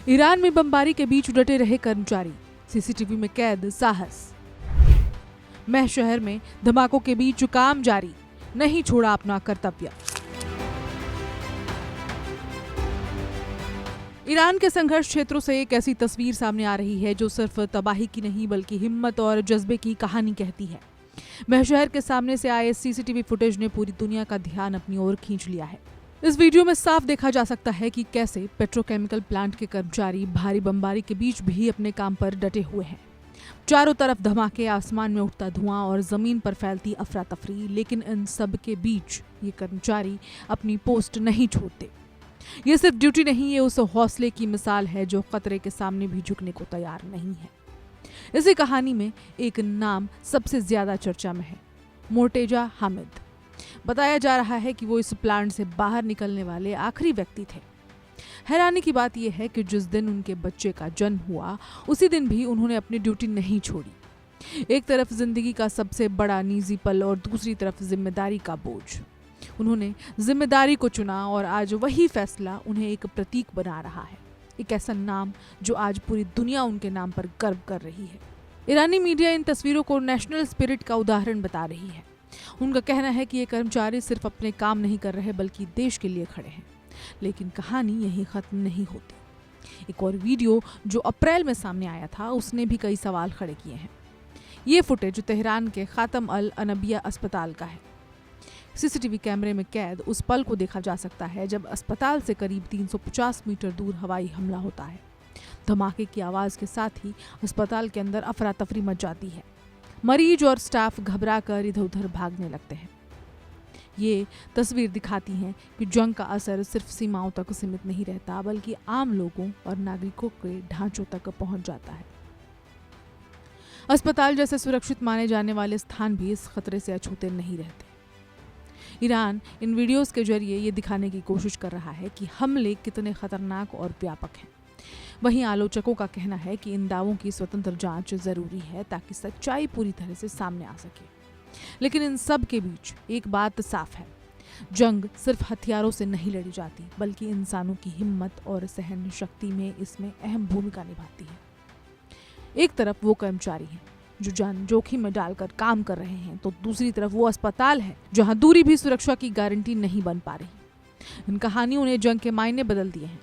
Iran में बमबारी के बीच डटे रहे कर्मचारी, सीसीटीवी में कैद साहस। मह शहर में धमाकों के बीच काम जारी, नहीं छोड़ा अपना कर्तव्य। ईरान के संघर्ष क्षेत्रों से एक ऐसी तस्वीर सामने आ रही है जो सिर्फ तबाही की नहीं बल्कि हिम्मत और जज्बे की कहानी कहती है। मह शहर के सामने से आए सीसीटीवी फुटेज ने पूरी दुनिया का ध्यान अपनी ओर खींच लिया है। इस वीडियो में साफ देखा जा सकता है कि कैसे पेट्रोकेमिकल प्लांट के कर्मचारी भारी बमबारी के बीच भी अपने काम पर डटे हुए हैं। चारों तरफ धमाके, आसमान में उठता धुआं और जमीन पर फैलती अफरा तफरी, लेकिन इन सब के बीच ये कर्मचारी अपनी पोस्ट नहीं छोड़ते। ये सिर्फ ड्यूटी नहीं, ये उस हौसले की मिसाल है जो खतरे के सामने भी झुकने को तैयार नहीं है। इसी कहानी में एक नाम सबसे ज्यादा चर्चा में है, मोर्टेजा हामिद। बताया जा रहा है कि वो इस प्लांट से बाहर निकलने वाले आखिरी व्यक्ति थे। हैरानी की बात यह है कि जिस दिन उनके बच्चे का जन्म हुआ उसी दिन भी उन्होंने अपनी ड्यूटी नहीं छोड़ी। एक तरफ जिंदगी का सबसे बड़ा निजी पल और दूसरी तरफ जिम्मेदारी का बोझ। उन्होंने जिम्मेदारी को चुना और आज वही फैसला उन्हें एक प्रतीक बना रहा है, एक ऐसा नाम जो आज पूरी दुनिया उनके नाम पर गर्व कर रही है। ईरानी मीडिया इन तस्वीरों को नेशनल स्पिरिट का उदाहरण बता रही है। उनका कहना है कि ये कर्मचारी सिर्फ अपने काम नहीं कर रहे बल्कि देश के लिए खड़े हैं। लेकिन कहानी यहीं खत्म नहीं होती। एक और वीडियो जो अप्रैल में सामने आया था उसने भी कई सवाल खड़े किए हैं। ये फुटेज तेहरान के खातम अल अनबिया अस्पताल का है। सीसीटीवी कैमरे में कैद उस पल को देखा जा सकता है जब अस्पताल से करीब 350 मीटर दूर हवाई हमला होता है। धमाके की आवाज के साथ ही अस्पताल के अंदर अफरा तफरी मच जाती है। मरीज और स्टाफ घबराकर इधर उधर भागने लगते हैं। ये तस्वीर दिखाती है कि जंग का असर सिर्फ सीमाओं तक सीमित नहीं रहता बल्कि आम लोगों और नागरिकों के ढांचों तक पहुंच जाता है। अस्पताल जैसे सुरक्षित माने जाने वाले स्थान भी इस खतरे से अछूते नहीं रहते। ईरान इन वीडियोस के जरिए ये दिखाने की कोशिश कर रहा है कि हमले कितने खतरनाक और व्यापक हैं। वहीं आलोचकों का कहना है कि इन दावों की स्वतंत्र जांच जरूरी है ताकि सच्चाई पूरी तरह से सामने आ सके। लेकिन इन सब के बीच एक बात साफ है, जंग सिर्फ हथियारों से नहीं लड़ी जाती बल्कि इंसानों की हिम्मत और सहन शक्ति में इसमें अहम भूमिका निभाती है। एक तरफ वो कर्मचारी हैं जो जान जोखिम में डालकर काम कर रहे हैं, तो दूसरी तरफ वो अस्पताल है जहां दूरी भी सुरक्षा की गारंटी नहीं बन पा रही। इन कहानियों ने जंग के मायने बदल दिए हैं।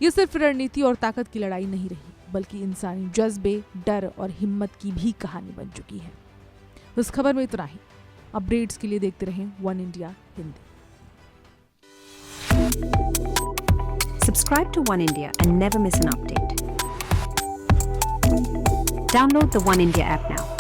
ये सिर्फ रणनीति और ताकत की लड़ाई नहीं रही बल्कि इंसानी जज्बे, डर और हिम्मत की भी कहानी बन चुकी है। इस खबर में इतना ही। अपडेट्स के लिए देखते रहें one India Hindi. Subscribe to One India and never miss an update. Download the One India app now.